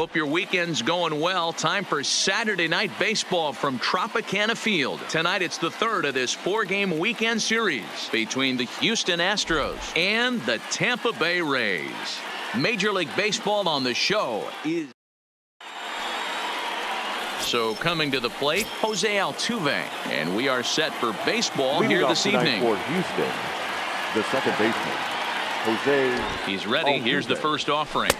Hope your weekend's going well. Time for Saturday night baseball from Tropicana Field. Tonight it's the third of this four-game weekend series between the Houston Astros and the Tampa Bay Rays. Major League Baseball on the show is... So coming to the plate, Jose Altuve. And we are set for baseball here this evening. For Houston, the second baseman, Jose. He's ready. Altuve. Here's the first offering.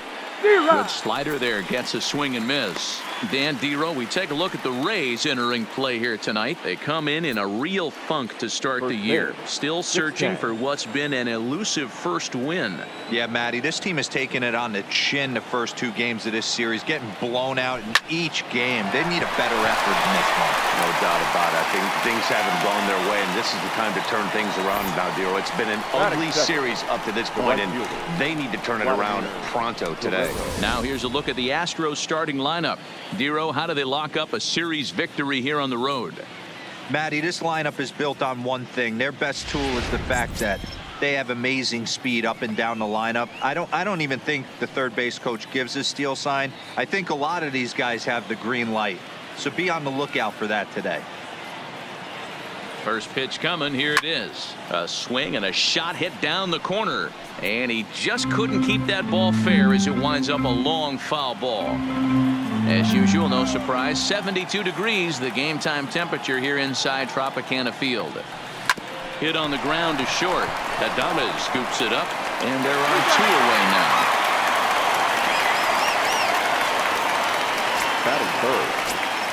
Good slider there, gets a swing and miss. Dan Dero, we take a look at the Rays entering play here tonight. They come in a real funk to start the year. Still searching for what's been an elusive first win. Yeah, Matty, this team has taken it on the chin the first two games of this series, getting blown out in each game. They need a better effort than this one. No doubt about it. I think things haven't gone their way, and this is the time to turn things around now, Dero. It's been an ugly series up to this point, and they need to turn it around pronto today. Now here's a look at the Astros starting lineup. Dero, how do they lock up a series victory here on the road? Matty, this lineup is built on one thing. Their best tool is the fact that they have amazing speed up and down the lineup. I don't even think the third base coach gives a steal sign. I think a lot of these guys have the green light. So be on the lookout for that today. First pitch coming. Here it is. A swing and a shot hit down the corner. And he just couldn't keep that ball fair as it winds up a long foul ball. As usual, no surprise, 72 degrees, the game time temperature here inside Tropicana Field. Hit on the ground to short. Adames scoops it up, and they're on two away now. Batting third.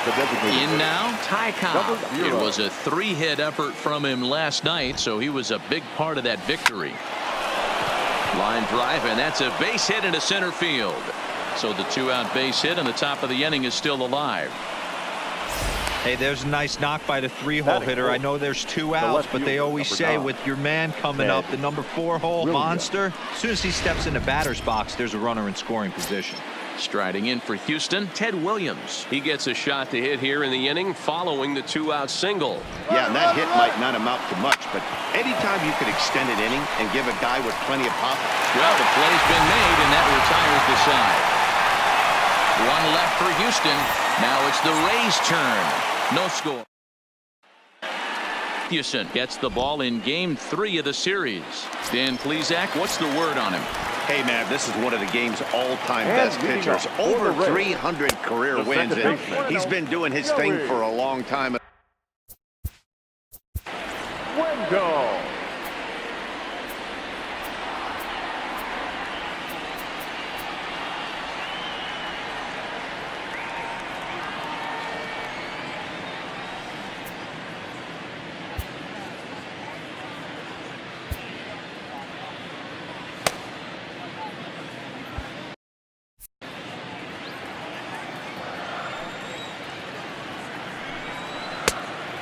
In now, Ty Cobb. It was a three-hit effort from him last night, so he was a big part of that victory. Line drive, and that's a base hit into center field. So the two-out base hit, and the top of the inning is still alive. Hey, there's a nice knock by the three-hole hitter. I know there's two outs, but they always say with your man coming up, the number 4-hole monster, as soon as he steps in the batter's box, there's a runner in scoring position. Striding in for Houston, Ted Williams. He gets a shot to hit here in the inning following the two-out single. Yeah, and that hit might not amount to much, but anytime you could extend an inning and give a guy with plenty of pop. Well, the play's been made, and that retires the side. One left for Houston. Now it's the Rays' turn. No score. Houston gets the ball in game 3 of the series. Dan Plesac, what's the word on him? Hey, man, this is one of the game's all-time best pitchers. Over 300 career wins, and he's been doing his thing for a long time. Wingo.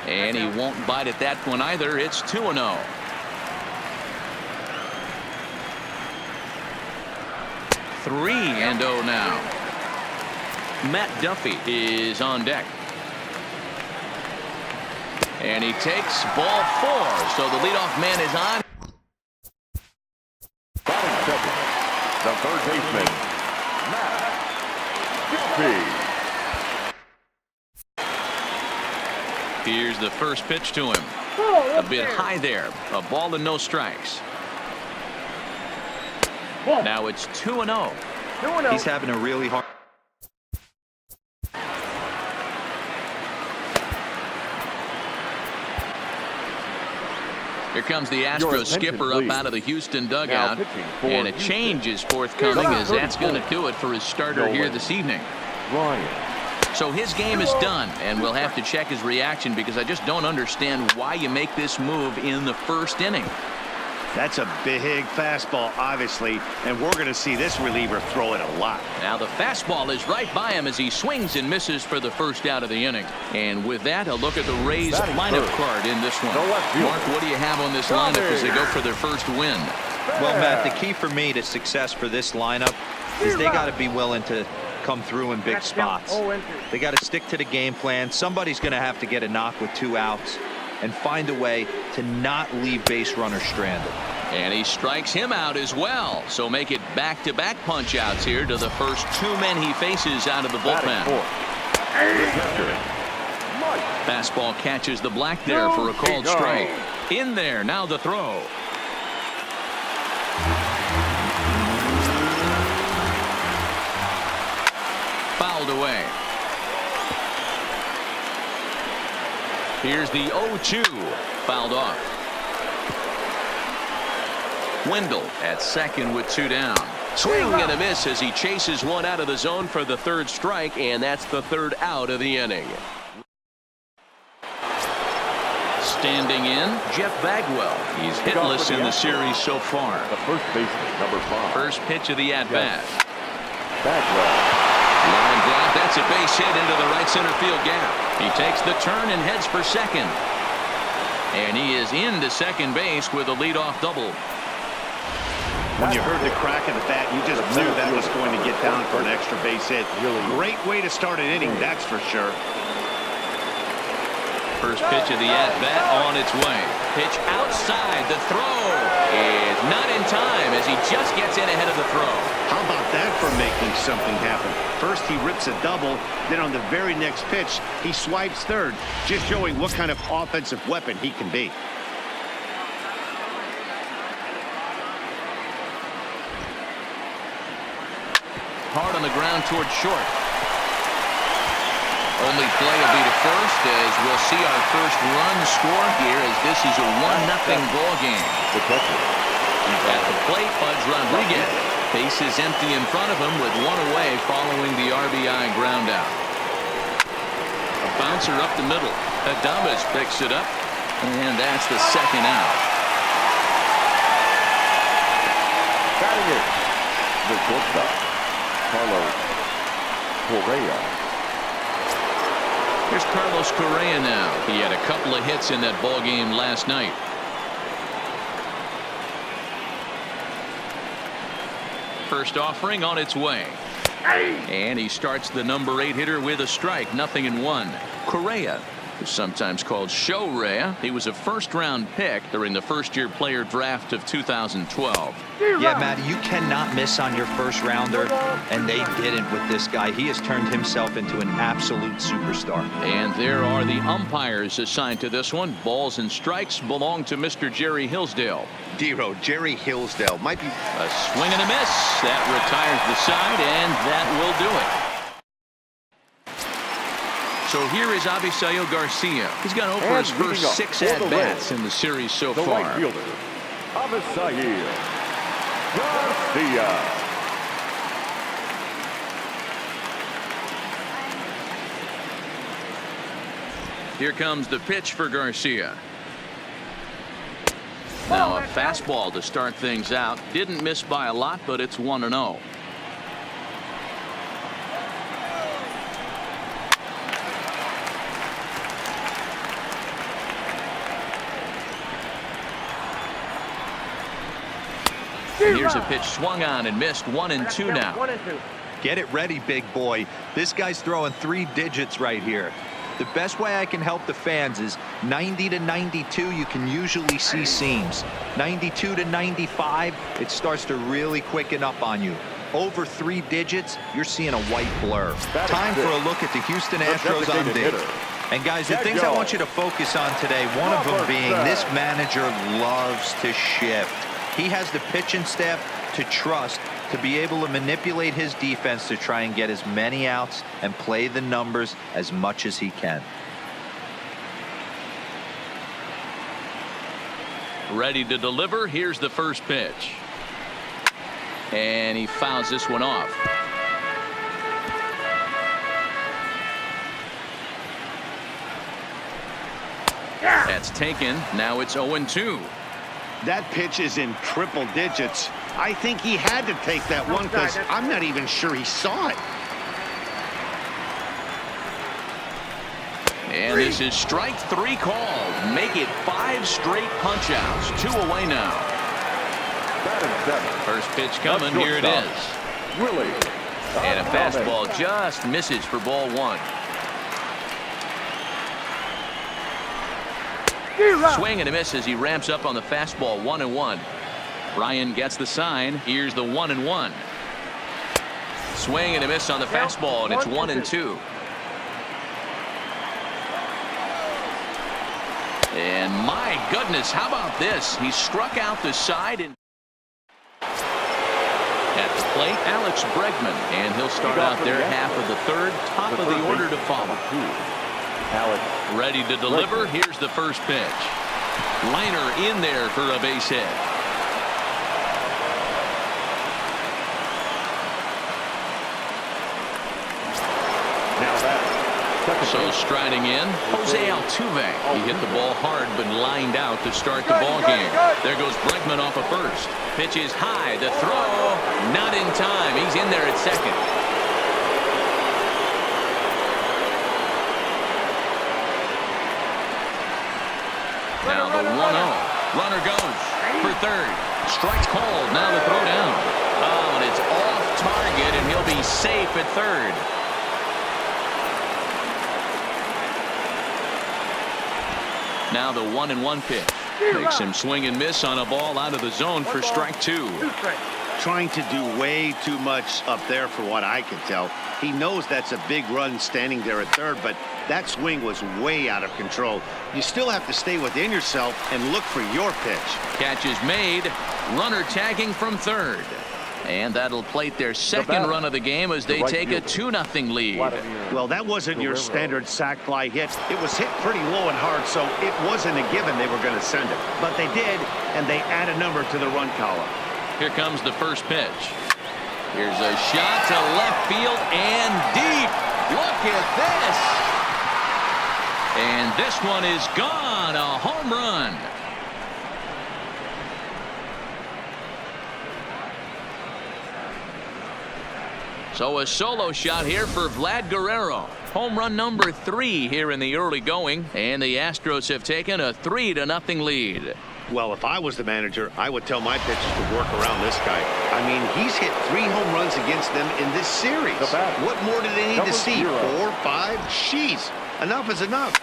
And he won't bite at that one either. It's 2-0. Three and 0 now. Matt Duffy is on deck. And he takes ball 4. So the leadoff man is on. Batting second, the third baseman, Matt Duffy. Here's the first pitch to him. A bit high there. A ball and no strikes. Now it's 2-0. He's having a really hard. Here comes the Astros skipper up out of the Houston dugout. And a change is forthcoming as that's going to do it for his starter here this evening. Ryan. So his game is done, and we'll have to check his reaction because I just don't understand why you make this move in the first inning. That's a big fastball, obviously, and we're going to see this reliever throw it a lot. Now the fastball is right by him as he swings and misses for the first out of the inning. And with that, a look at the Rays lineup card in this one. Mark, what do you have on this lineup as they go for their first win? Well, Matt, the key for me to success for this lineup is they got to be willing to come through in big spots. They got to stick to the game plan. Somebody's going to have to get a knock with 2 outs and find a way to not leave base runners stranded. And he strikes him out as well. So make it back-to-back punch-outs here to the first 2 men he faces out of the bullpen. Fastball catches the black there for a called strike. In there, now the throw. Fouled away. Here's the 0-2. Fouled off. Wendell at second with 2 down. Swing and a miss as he chases one out of the zone for the 3rd strike, and that's the 3rd out of the inning. Standing in, Jeff Bagwell. He's hitless in the series so far. The first baseman, number 5. First pitch of the at-bat. Bagwell. Line drive, that's a base hit into the right center field gap. He takes the turn and heads for second. And he is into second base with a leadoff double. When you heard the crack of the bat, you just knew that was going to get down for an extra base hit. Great way to start an inning, that's for sure. First pitch of the at-bat on its way. Pitch outside. The throw is not in time as he just gets in ahead of the throw. How about that for making something happen? First he rips a double, then on the very next pitch he swipes third, just showing what kind of offensive weapon he can be. Hard on the ground towards short. Only play will be to first as we'll see our first run score here as this is a 1-0 ball game. At the plate, Pudge Rodriguez. Base is empty in front of him with 1 away following the RBI ground out. A bouncer up the middle. Adames picks it up, and that's the 2nd out. Batting it, the shortstop, Carlos Correa. Here's Carlos Correa now. He had a couple of hits in that ball game last night. First offering on its way. And he starts the number 8 hitter with a strike. 0-1. Correa, who's sometimes called Show-Rea. He was a first-round pick during the first-year player draft of 2012. Yeah, Matty, you cannot miss on your first rounder, and they didn't with this guy. He has turned himself into an absolute superstar. And there are the umpires assigned to this one. Balls and strikes belong to Mr. Jerry Hillsdale. Dero, Jerry Hillsdale might be A swing and a miss. That retires the side, and that will do it. So here is Avisail Garcia. He's gone over his first 6 at-bats in the series so The far. right fielder, Avisail Garcia. Here comes the pitch for Garcia. Now a fastball to start things out. Didn't miss by a lot, but it's 1-0. Here's a pitch swung on and missed. 1-2 now. Get it ready, big boy. This guy's throwing 3 digits right here. The best way I can help the fans is 90 to 92, you can usually see seams. 92 to 95, it starts to really quicken up on you. Over 3 digits, you're seeing a white blur. Time for a look at the Houston Astros on day. And guys, the things I want you to focus on today, one of them being this manager loves to shift. He has the pitching staff to trust to be able to manipulate his defense to try and get as many outs and play the numbers as much as he can. Ready to deliver. Here's the first pitch. And he fouls this one off. That's taken. Now it's 0-2. That pitch is in triple digits. I think he had to take that one because I'm not even sure he saw it. And this is strike 3 called. Make it 5 straight punch outs. 2 away now. First pitch coming. Here it is. And a fastball just misses for ball 1. Swing and a miss as he ramps up on the fastball. 1-1. Ryan gets the sign. Here's the 1-1. Swing and a miss on the fastball, and it's 1-2. And my goodness, how about this? He struck out the side. And at the plate, Alex Bregman, and he'll start out there half of the third, top of the order to follow. Alex. Ready to deliver. Here's the first pitch. Liner in there for a base hit. So striding in, Jose Altuve. He hit the ball hard but lined out to start the ball game. There goes Bregman off of first. Pitch is high. The throw not in time. He's in there at second. Now the 1-0. Runner goes for third. Strike's called. Now the throw down. Oh, and it's off target, and he'll be safe at third. Now the 1-1 pitch. Makes him swing and miss on a ball out of the zone for strike two. Trying to do way too much up there for what I can tell. He knows that's a big run standing there at third, but that swing was way out of control. You still have to stay within yourself and look for your pitch. Catch is made. Runner tagging from third. And that'll plate their second run of the game as they take a 2-0 lead. Well, that wasn't your standard sac fly hit. It was hit pretty low and hard, so it wasn't a given they were going to send it. But they did, and they add a number to the run column. Here comes the first pitch. Here's a shot to left field and deep. Look at this. And this one is gone. A home run. So a solo shot here for Vlad Guerrero. Home run number 3 here in the early going. And the Astros have taken a 3-0 lead. Well, if I was the manager, I would tell my pitchers to work around this guy. I mean, he's hit 3 home runs against them in this series. What more do they need to see? 4, 5? Jeez, enough is enough.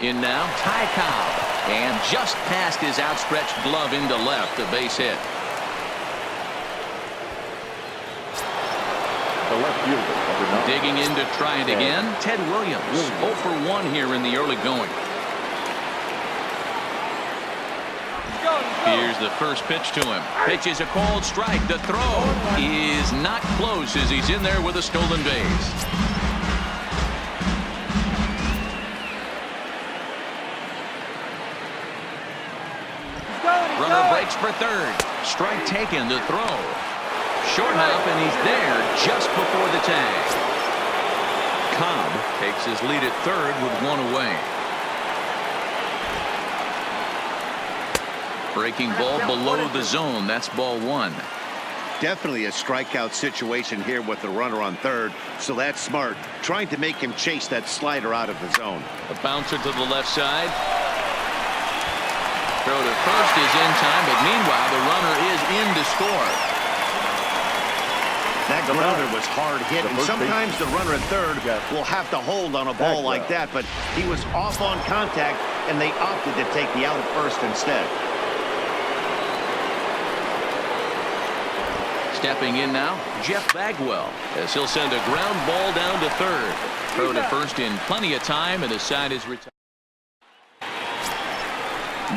In now, Ty Cobb. And just past his outstretched glove into left, a base hit. The left fielder. Digging in to try it again, Ted Williams. 0 for 1 here in the early going. Here's the first pitch to him. Pitch is a called strike. The throw is not close as he's in there with a stolen base. Runner breaks for third. Strike taken. The throw. Short hop, and he's there just before the tag. Cobb takes his lead at third with 1 away. Breaking ball below the zone. That's ball 1. Definitely a strikeout situation here with the runner on third, so that's smart. Trying to make him chase that slider out of the zone. A bouncer to the left side. Throw to first is in time, but meanwhile the runner is in to score. That grounder was hard hit, and sometimes the runner at third will have to hold on a ball like that, but he was off on contact, and they opted to take the out at first instead. Stepping in now, Jeff Bagwell, as he'll send a ground ball down to third. Throw to first in plenty of time, and the side is retired.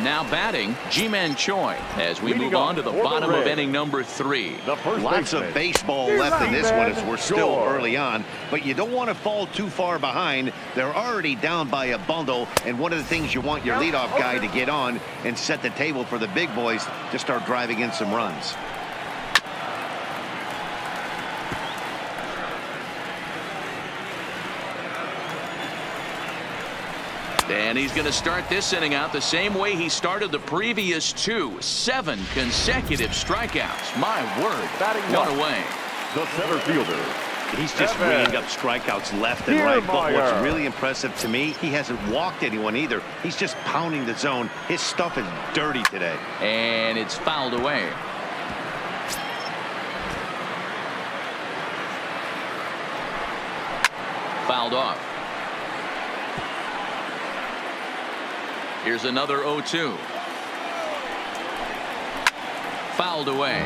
Now batting, Ji-Man Choi, as we move on to the bottom of inning number 3. Lots of baseball left in this one as we're still early on, but you don't want to fall too far behind. They're already down by a bundle, and one of the things you want your leadoff guy to get on and set the table for the big boys to start driving in some runs. And he's going to start this inning out the same way he started the previous 2. 7 consecutive strikeouts. My word. 1 away. The center fielder. He's just ringing up strikeouts left and right. But what's really impressive to me, he hasn't walked anyone either. He's just pounding the zone. His stuff is dirty today. And it's fouled away. Fouled off. Here's another 0-2. fouled away.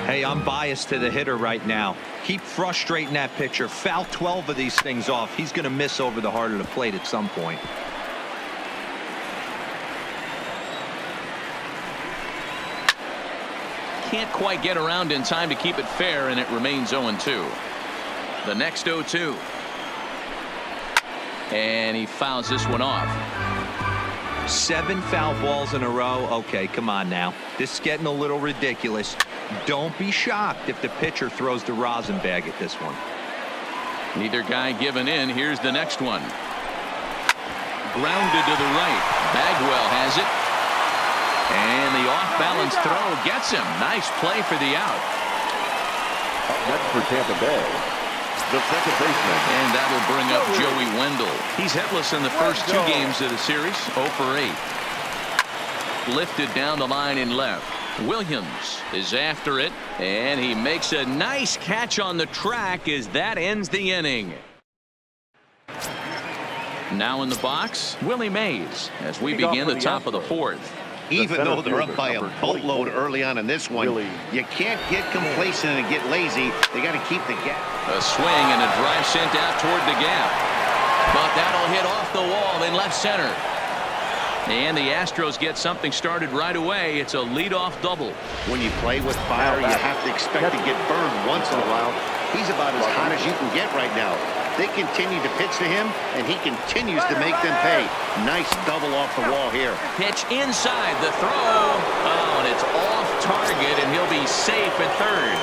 Hey, I'm biased to the hitter right now. Keep frustrating that pitcher. Foul 12 of these things off. He's going to miss over the heart of the plate at some point. Can't quite get around in time to keep it fair, and it remains 0-2. The next 0-2. And he fouls this one off. 7 foul balls in a row. Okay, come on now. This is getting a little ridiculous. Don't be shocked if the pitcher throws the rosin bag at this one. Neither guy giving in. Here's the next one. Grounded to the right. Bagwell has it. And the off-balance throw gets him. Nice play for the out. Up next for Tampa Bay, the second baseman. And that'll bring up Joey Wendell. He's hitless in the first 2 games of the series. 0 for 8. Lifted down the line in left. Williams is after it, and he makes a nice catch on the track as that ends the inning. Now in the box, Willie Mays as we begin the top of the 4th. Even though they're up by a boatload early on in this one, you can't get complacent and get lazy. They got to keep the gap. A swing and a drive sent out toward the gap. But that'll hit off the wall in left center. And the Astros get something started right away. It's a leadoff double. When you play with fire, you have to expect to get burned once in a while. He's about as hot as you can get right now. They continue to pitch to him, and he continues to make them pay. Nice double off the wall here. Pitch inside the throw. Oh, and it's off target, and he'll be safe at third.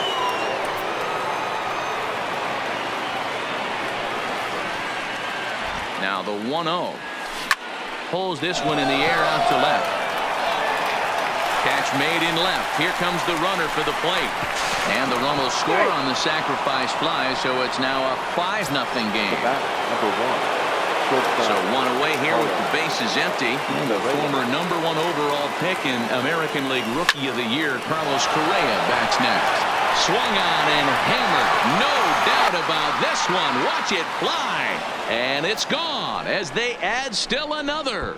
Now the 1-0. Pulls this one in the air out to left. Catch made in left. Here comes the runner for the plate. And the run will score on the sacrifice fly, so it's now a 5-0 game. So 1 away here with the bases empty. And the former #1 overall pick in American League Rookie of the Year, Carlos Correa, bats next. Swung on and hammered. No doubt about this one. Watch it fly. And it's gone as they add still another.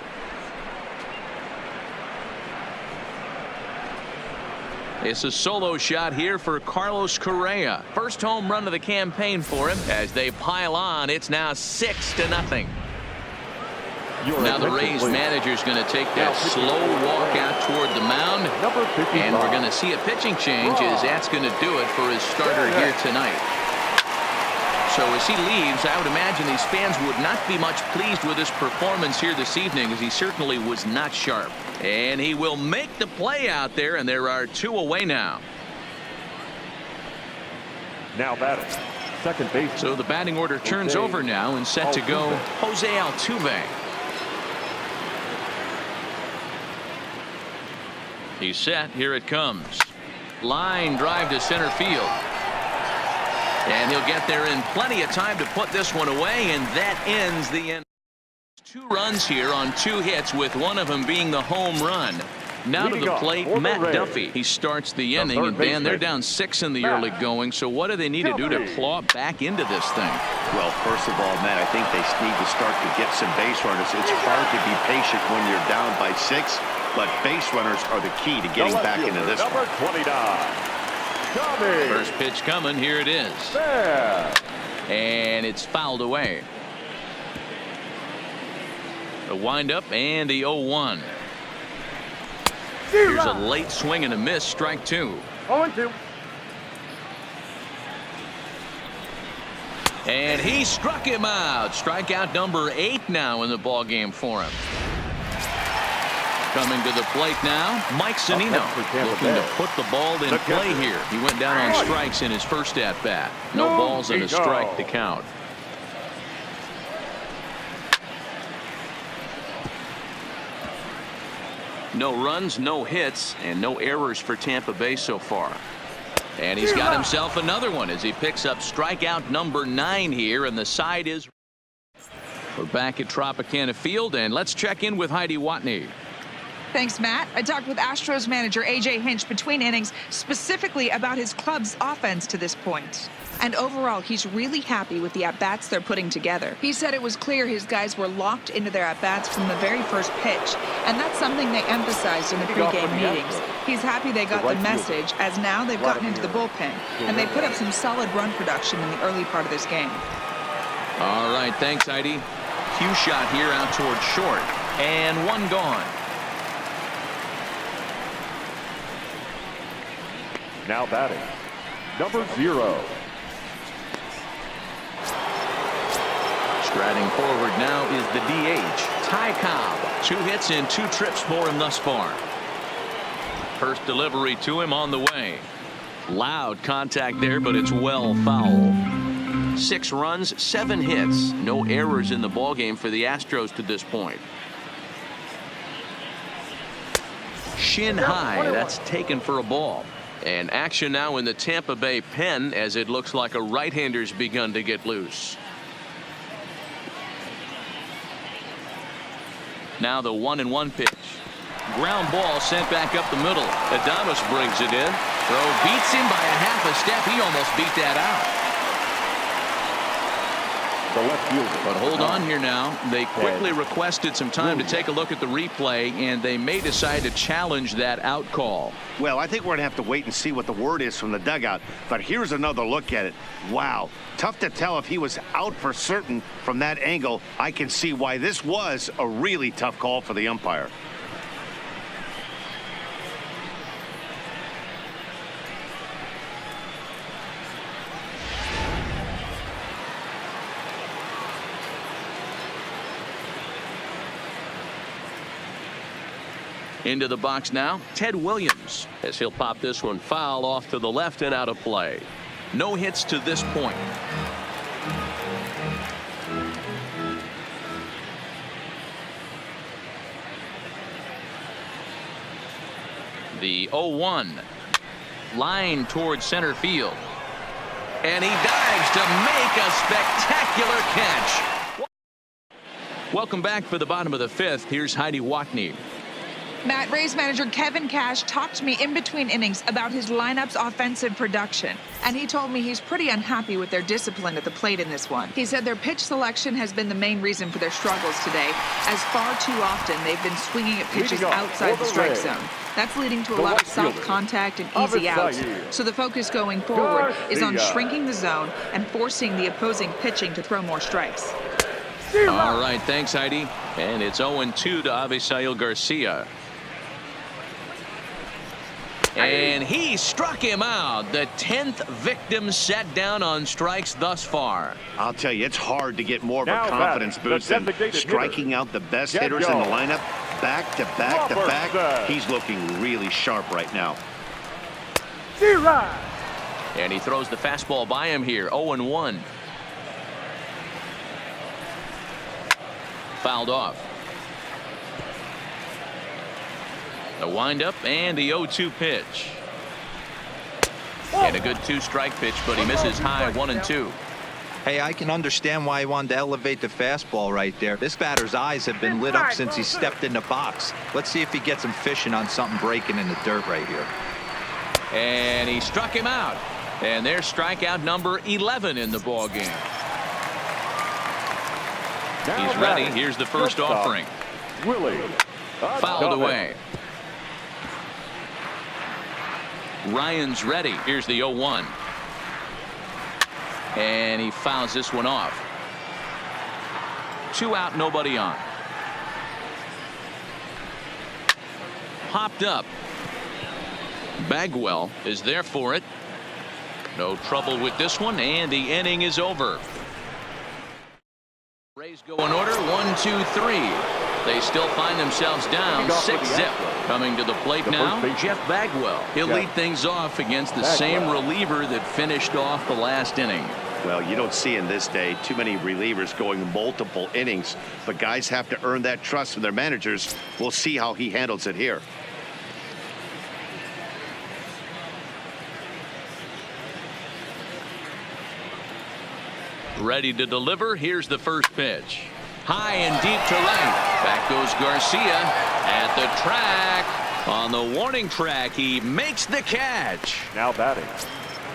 It's a solo shot here for Carlos Correa. First home run of the campaign for him. As they pile on, it's now 6-0. Now the Rays manager's going to take that slow walk out toward the mound. And we're going to see a pitching change as that's going to do it for his starter here tonight. So as he leaves, I would imagine these fans would not be much pleased with his performance here this evening, as he certainly was not sharp. And he will make the play out there, and there are 2 away now. Now batting, second base. So the batting order turns over now, and set to go Jose Altuve. He's set. Here it comes. Line drive to center field. And he'll get there in plenty of time to put this one away, and that ends the end. 2 runs here on 2 hits, with one of them being the home run. Now to the plate, Matt Duffy. He starts the inning, and Dan, they're down 6 in the early going. So what do they need to do to claw back into this thing? Well, first of all, Matt, I think they need to start to get some base runners. It's hard to be patient when you're down by 6, but base runners are the key to getting back into this one. Number 29. First pitch coming. Here it is. And it's fouled away. The windup and the 0-1. Here's a late swing and a miss. Strike 2. 0-2. And he struck him out. Strikeout number 8 now in the ball game for him. Coming to the plate now, Mike Zunino, looking to put the ball in play here. He went down on strikes in his first at-bat. No balls and a strike to count. No runs, no hits, and no errors for Tampa Bay so far. And he's got himself another one as he picks up strikeout number 9 here, and the side is... We're back at Tropicana Field, and let's check in with Heidi Watney. Thanks, Matt. I talked with Astros manager A.J. Hinch between innings, specifically about his club's offense to this point. And overall, he's really happy with the at-bats they're putting together. He said it was clear his guys were locked into their at-bats from the very first pitch, and that's something they emphasized in the pregame meetings. He's happy they got the message, as now they've gotten into the bullpen, and they put up some solid run production in the early part of this game. All right, thanks, Heidi. Cue shot here out toward short, and one gone. Now batting, number 0. Striding forward now is the DH, Ty Cobb. 2 hits and 2 trips for him thus far. First delivery to him on the way. Loud contact there, but it's well foul. 6 runs, 7 hits. No errors in the ballgame for the Astros to this point. Shin high, that's taken for a ball. And action now in the Tampa Bay pen, as it looks like a right-hander's begun to get loose. Now the 1-1 pitch. Ground ball sent back up the middle. Adames brings it in. Throw beats him by a half a step. He almost beat that out. The left fielder. But hold on here now. They quickly requested some time to take a look at the replay, and they may decide to challenge that out call. Well, I think we're going to have to wait and see what the word is from the dugout. But here's another look at it. Wow. Tough to tell if he was out for certain from that angle. I can see why this was a really tough call for the umpire. Into the box now, Ted Williams, as he'll pop this one foul off to the left and out of play. No hits to this point. The 0-1 line towards center field, and he dives to make a spectacular catch. Welcome back for the bottom of the 5th. Here's Heidi Watney. Matt, Rays manager Kevin Cash talked to me in between innings about his lineup's offensive production, and he told me he's pretty unhappy with their discipline at the plate in this one. He said their pitch selection has been the main reason for their struggles today, as far too often they've been swinging at pitches outside the strike zone. That's leading to a lot of soft contact and easy outs. So the focus going forward is on shrinking the zone and forcing the opposing pitching to throw more strikes. All right, thanks, Heidi. And it's 0-2 to Avisail Garcia. And he struck him out. The 10th victim set down on strikes thus far. I'll tell you, it's hard to get more of a confidence boost than striking out the best hitters in the lineup back to back to back. He's looking really sharp right now. And he throws the fastball by him here. 0-1. Fouled off. The windup and the 0-2 pitch. And a good 2-strike pitch, but he misses high 1-2. Hey, I can understand why he wanted to elevate the fastball right there. This batter's eyes have been lit up since he stepped in the box. Let's see if he gets him fishing on something breaking in the dirt right here. And he struck him out. And there's strikeout number 11 in the ball game. He's ready. Here's the first offering. Willie. Fouled away. Ryan's ready. Here's the 0-1. And he fouls this one off. 2 out, nobody on. Popped up. Bagwell is there for it. No trouble with this one, and the inning is over. Rays go in order. 1, 2, 3. They still find themselves down 6-zip. Coming to the plate now, Jeff Bagwell. He'll lead things off against the same reliever that finished off the last inning. Well, you don't see in this day too many relievers going multiple innings, but guys have to earn that trust from their managers. We'll see how he handles it here. Ready to deliver. Here's the first pitch. High and deep to right. Back goes Garcia at the track. On the warning track, he makes the catch. Now batting,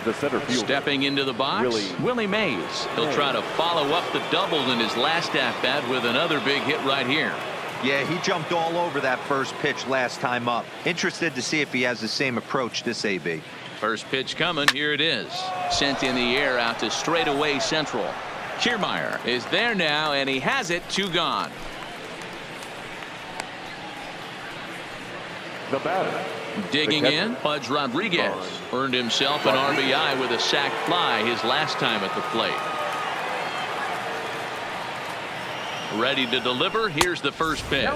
the center fielder. Stepping into the box, Willie Mays. He'll try to follow up the double in his last at-bat with another big hit right here. Yeah, he jumped all over that first pitch last time up. Interested to see if he has the same approach this AB. First pitch coming. Here it is. Sent in the air out to straightaway central. Kiermaier is there now, and he has it. 2 gone. The batter. Digging in, Pudge Rodriguez earned himself an RBI with a sac fly his last time at the plate. Ready to deliver. Here's the first pitch.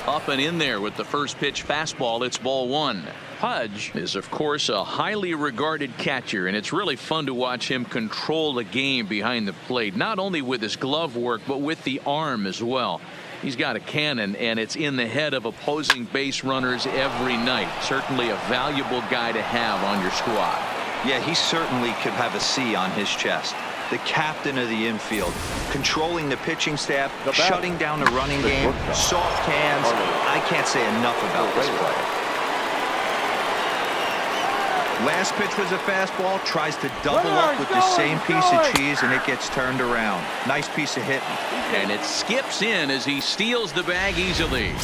Up and in there with the first pitch fastball. It's ball 1. Pudge is, of course, a highly regarded catcher, and it's really fun to watch him control the game behind the plate, not only with his glove work, but with the arm as well. He's got a cannon, and it's in the head of opposing base runners every night. Certainly a valuable guy to have on your squad. Yeah, he certainly could have a C on his chest. The captain of the infield, controlling the pitching staff, shutting down the running game, soft hands. I can't say enough about this player. Last pitch was a fastball, tries to double up with the same piece of cheese, and it gets turned around. Nice piece of hitting. And it skips in as he steals the bag easily.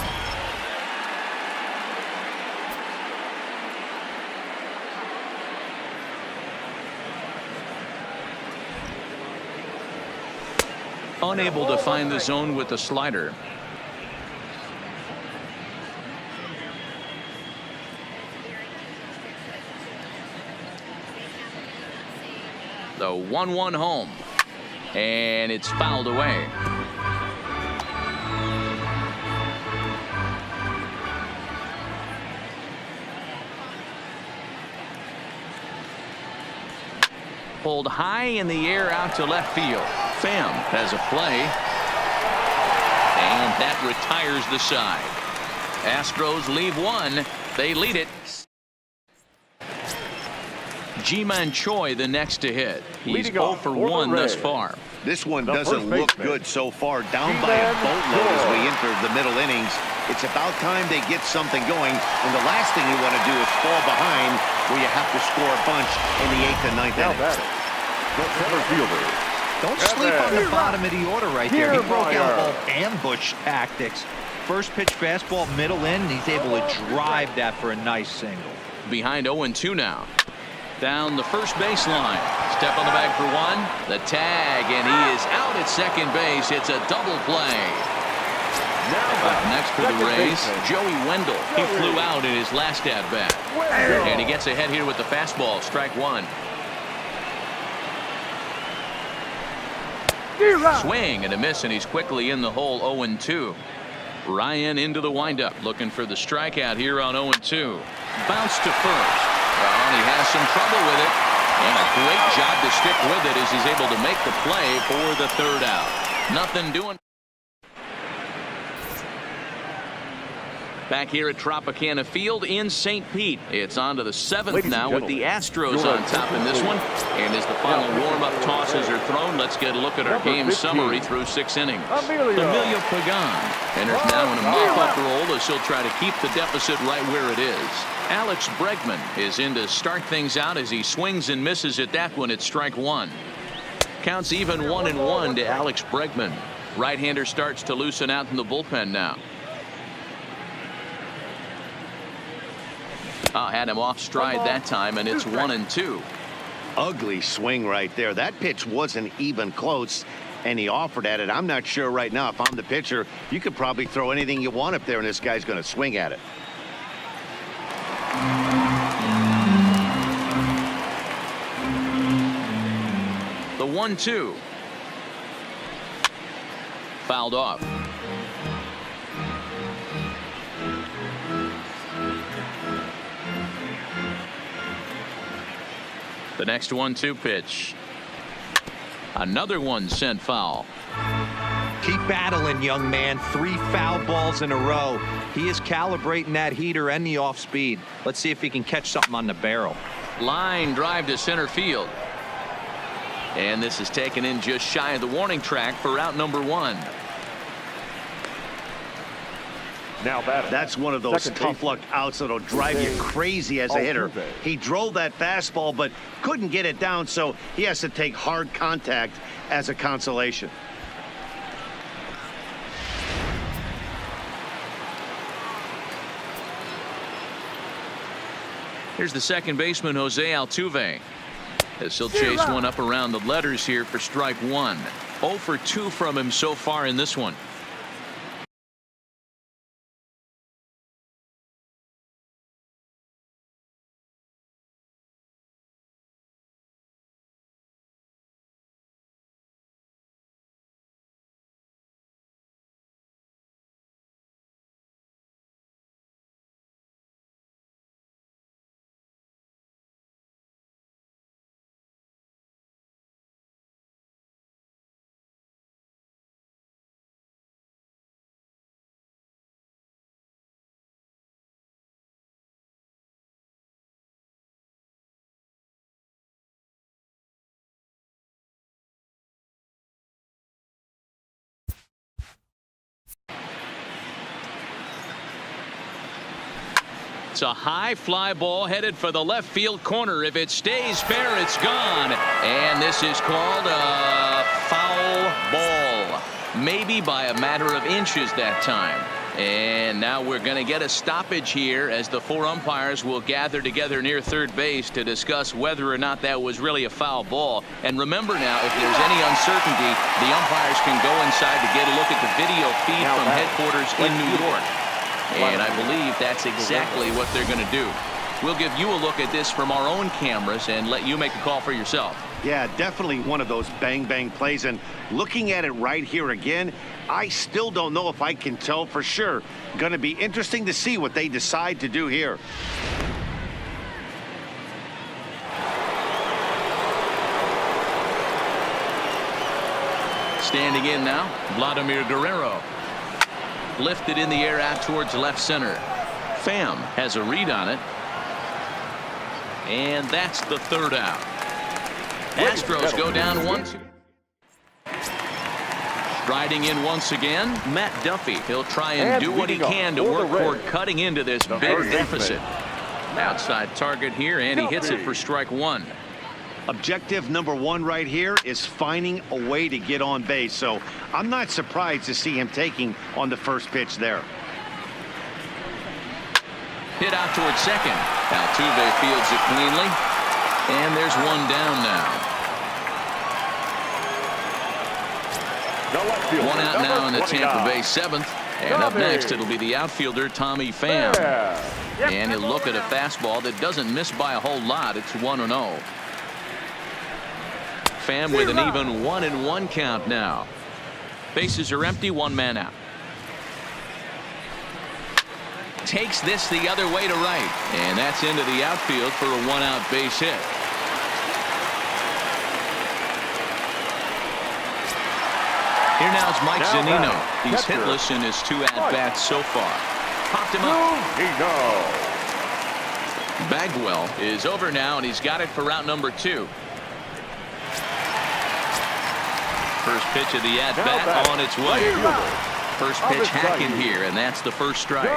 Unable to find the zone with the slider. The 1-1 home, and it's fouled away. Pulled high in the air out to left field. Pham has a play, and that retires the side. Astros leave 1. They lead it. Ji-Man Choi the next to hit. He's 0 for 1 thus far. This one doesn't look good so far. Down by a boatload as we enter the middle innings. It's about time they get something going. And the last thing you want to do is fall behind where you have to score a bunch in the 8th and 9th innings. Don't sleep on the bottom of the order right there. He broke out all ambush tactics. First pitch fastball, middle in. He's able to drive that for a nice single. Behind 0-2 now. Down the first baseline. Step on the bag for 1. The tag, and he is out at second base. It's a double play. Up next for the Rays, Joey Wendell. He flew out in his last at bat. And he gets ahead here with the fastball. Strike 1. Swing and a miss, and he's quickly in the hole. 0-2. Ryan into the windup, looking for the strikeout here on 0-2. Bounce to first. Well, he has some trouble with it, and a great job to stick with it as he's able to make the play for the 3rd out. Nothing doing. Back here at Tropicana Field in St. Pete. It's on to the 7th now with the Astros on top in this one. And as the final warm-up tosses are thrown, let's get a look at our game summary through 6 innings. Emilio Pagan enters now in a mop-up role as he'll try to keep the deficit right where it is. Alex Bregman is in to start things out as he swings and misses at that one at strike 1. Counts even 1-1 to Alex Bregman. Right-hander starts to loosen out in the bullpen now. Had him off stride that time, and it's 1-2. Ugly swing right there. That pitch wasn't even close, and he offered at it. I'm not sure right now if I'm the pitcher. You could probably throw anything you want up there, and this guy's going to swing at it. The 1-2. Fouled off. The next 1-2 pitch. Another one sent foul. Keep battling, young man. 3 foul balls in a row. He is calibrating that heater and the off speed. Let's see if he can catch something on the barrel. Line drive to center field. And this is taken in just shy of the warning track for out number 1. Now batting. That's one of those tough luck outs that'll drive you crazy as a hitter. He drove that fastball but couldn't get it down, so he has to take hard contact as a consolation. Here's the second baseman, Jose Altuve, as he'll chase one up around the letters here for strike one. 0 for 2 from him so far in this one. It's a high fly ball headed for the left field corner. If it stays fair, it's gone. And this is called a foul ball. Maybe by a matter of inches that time. And now we're going to get a stoppage here as the 4 umpires will gather together near third base to discuss whether or not that was really a foul ball. And remember now, if there's any uncertainty, the umpires can go inside to get a look at the video feed from headquarters in New York. And I believe that's exactly what they're going to do. We'll give you a look at this from our own cameras and let you make a call for yourself. Yeah, definitely one of those bang plays. And looking at it right here again, I still don't know if I can tell for sure. Going to be interesting to see what they decide to do here. Standing in now, Vladimir Guerrero. Lifted in the air out towards left center. Pham has a read on it. And that's the third out. Astros go down 1-2. Striding in once again, Matt Duffy. He'll try and do what he can to work toward cutting into this big deficit. Outside target here, and he hits it for strike one. Objective number one right here is finding a way to get on base. So I'm not surprised to see him taking on the first pitch there. Hit out towards second. Altuve fields it cleanly. And there's one down now. One out now in the Tampa Bay seventh. And up next, it'll be the outfielder, Tommy Pham. And he'll look at a fastball that doesn't miss by a whole lot. It's 1-0. Pham with an even 1-1 count now. Bases are empty, one man out. Takes this the other way to right. And that's into the outfield for a one-out base hit. Here now is Mike Zunino. He's hitless in his 2 at-bats so far. Popped him up. Bagwell is over now, and he's got it for route number 2. First pitch of the at-bat on its way. First pitch hacking here, and that's the first strike.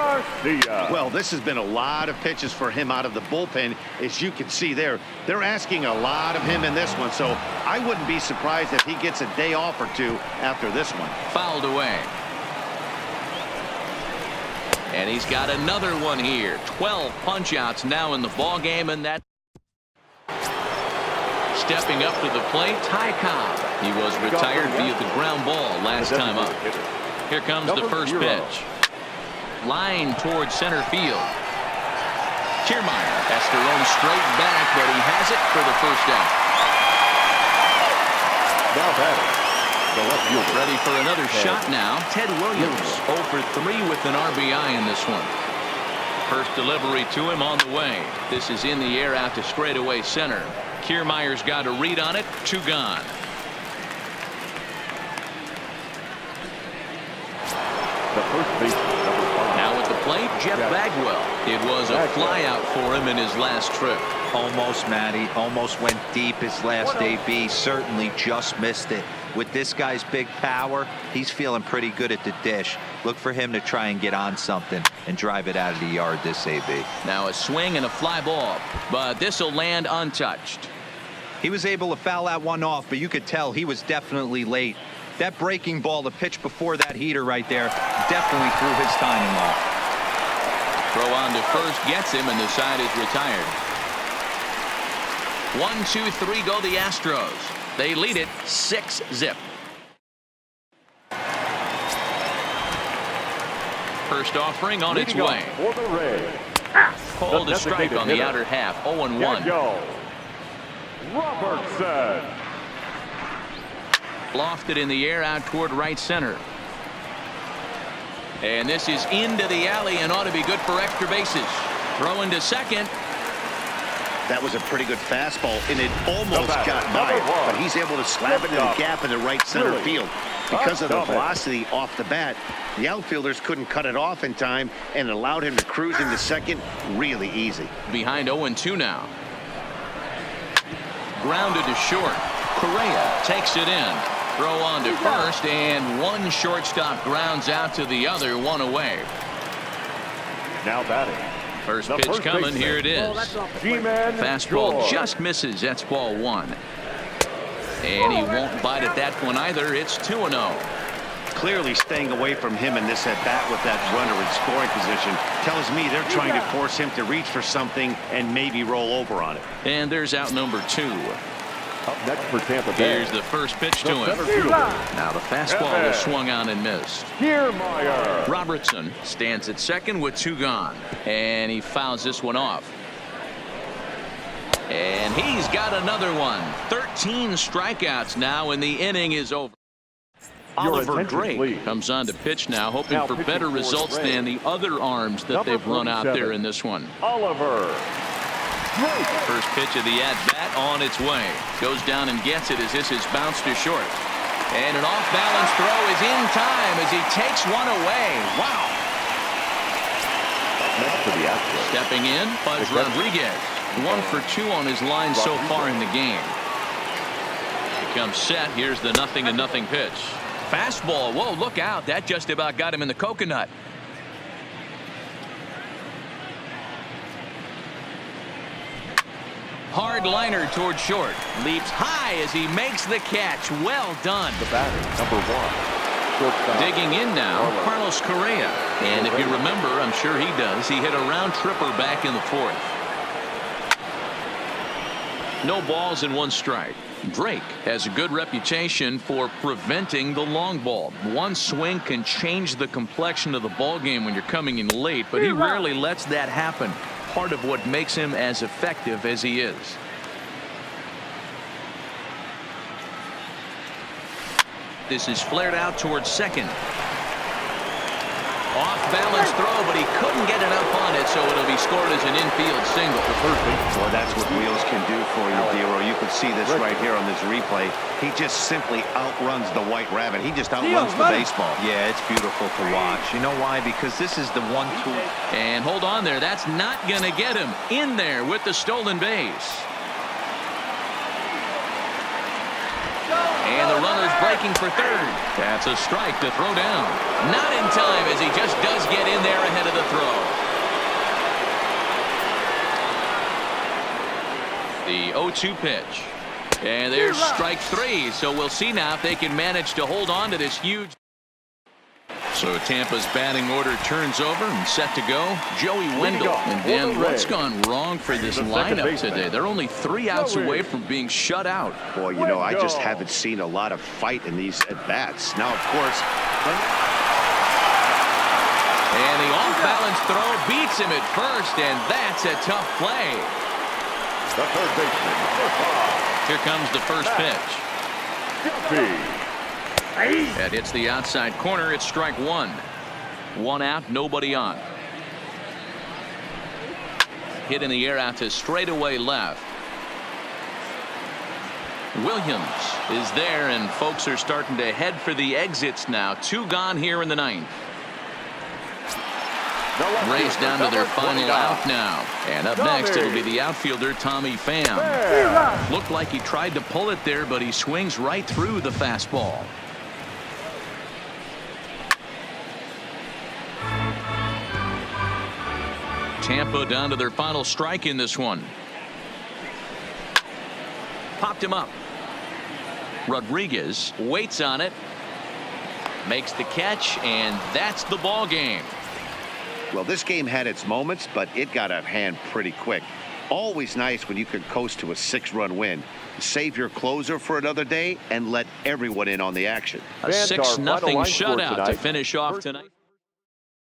Well, this has been a lot of pitches for him out of the bullpen. As you can see there, they're asking a lot of him in this one, so I wouldn't be surprised if he gets a day off or two after this one. Fouled away. And he's got another one here. 12 punch-outs now in the ball game, and that stepping up to the plate, Ty Cobb. He was retired via the ground ball last time up. Here comes the first pitch. Line towards center field. Kiermaier has to run straight back, but he has it for the first out. Now batting, the left field. Ready for another shot now. Ted Williams 0 for 3 with an RBI in this one. First delivery to him on the way. This is in the air out to straightaway center. Kiermaier's got a read on it. 2 gone. The first baseman, number 5. Now at the plate, Jeff Bagwell. It was a flyout for him in his last trip. Almost, Matty. Almost went deep his last AB. Certainly just missed it. With this guy's big power, he's feeling pretty good at the dish. Look for him to try and get on something and drive it out of the yard this AB. Now a swing and a fly ball, but this will land untouched. He was able to foul that one off, but you could tell he was definitely late. That breaking ball, the pitch before that heater right there, definitely threw his timing off. Throw on to first gets him, and the side is retired. 1-2-3 go the Astros. They lead it 6-0. First offering on its way. For the Rays. Called a strike on the outer half. 0-1. Robertson. Lofted in the air out toward right center. And this is into the alley and ought to be good for extra bases. Throw into second. That was a pretty good fastball, and it almost got by it, but he's able to slap it in the gap in the right center field. Because of the velocity off the bat, the outfielders couldn't cut it off in time, and it allowed him to cruise into second really easy. Behind 0-2 now. Grounded to short. Correa takes it in. Throw on to first, and one shortstop grounds out to the other, one away. Now batting. First pitch coming. Here it is. Fastball George. just misses. That's ball one. And he won't bite at that one either. It's 2-0. Clearly staying away from him in this at-bat with that runner in scoring position tells me they're trying to force him to reach for something and maybe roll over on it. And there's out number 2. Up next for Tampa Bay. Here's the first pitch to him. Fielder. Now the fastball was swung on and missed. Kiermaier. Robertson stands at second with 2 gone. And he fouls this one off. And he's got another one. 13 strikeouts now, and the inning is over. Oliver Drake comes on to pitch now, hoping for better results than the other arms that they've run out there in this one. Oliver. First pitch of the at-bat on its way. Goes down and gets it as this is bounced to short. And an off-balance throw is in time as he takes one away. Wow. Next for the Astros. Stepping in, Buzz Rodriguez. 1 for 2 on his line so far in the game. Becomes set. Here's the 0-0 pitch. Fastball. Whoa, look out. That just about got him in the coconut. Hard liner toward short. Leaps high as he makes the catch. Well done. The batter, number 1. Shortstop. Digging in now, Carlos Correa. And if you remember, I'm sure he does, he hit a round tripper back in the 4th. No balls and 1 strike. Drake has a good reputation for preventing the long ball. One swing can change the complexion of the ball game when you're coming in late, but he rarely lets that happen. Part of what makes him as effective as he is. This is flared out towards second. Off balance throw, but he couldn't get enough on it, so it'll be scored as an infield single. Well, that's what wheels can do for you, Dero. You can see this right here on this replay. He just simply outruns the White Rabbit. He just outruns the baseball. Yeah, it's beautiful to watch. You know why? Because this is the 1-2. And hold on there. That's not going to get him in there with the stolen base. And the runner's breaking for third. That's a strike to throw down. Not in time as he just does get in there ahead of the throw. The 0-2 pitch. And there's strike 3. So we'll see now if they can manage to hold on to this huge. So Tampa's batting order turns over and set to go. Joey Wendell. And then what's gone wrong for this lineup today? They're only 3 outs away from being shut out. Boy, you know, I just haven't seen a lot of fight in these at-bats. Now, of course. And the off-balance throw beats him at first, and that's a tough play. The third baseman. Here comes the first pitch. That hits the outside corner. It's strike 1. 1 out, nobody on. Hit in the air out to straightaway left. Williams is there, and folks are starting to head for the exits now. 2 gone here in the 9th. Rays down to their final out now. And up next, it'll be the outfielder, Tommy Pham. Looked like he tried to pull it there, but he swings right through the fastball. Tampa down to their final strike in this one. Popped him up. Rodriguez waits on it. Makes the catch, and that's the ball game. Well, this game had its moments, but it got out of hand pretty quick. Always nice when you can coast to a 6-run win. Save your closer for another day and let everyone in on the action. A 6-0 shutout to finish off tonight.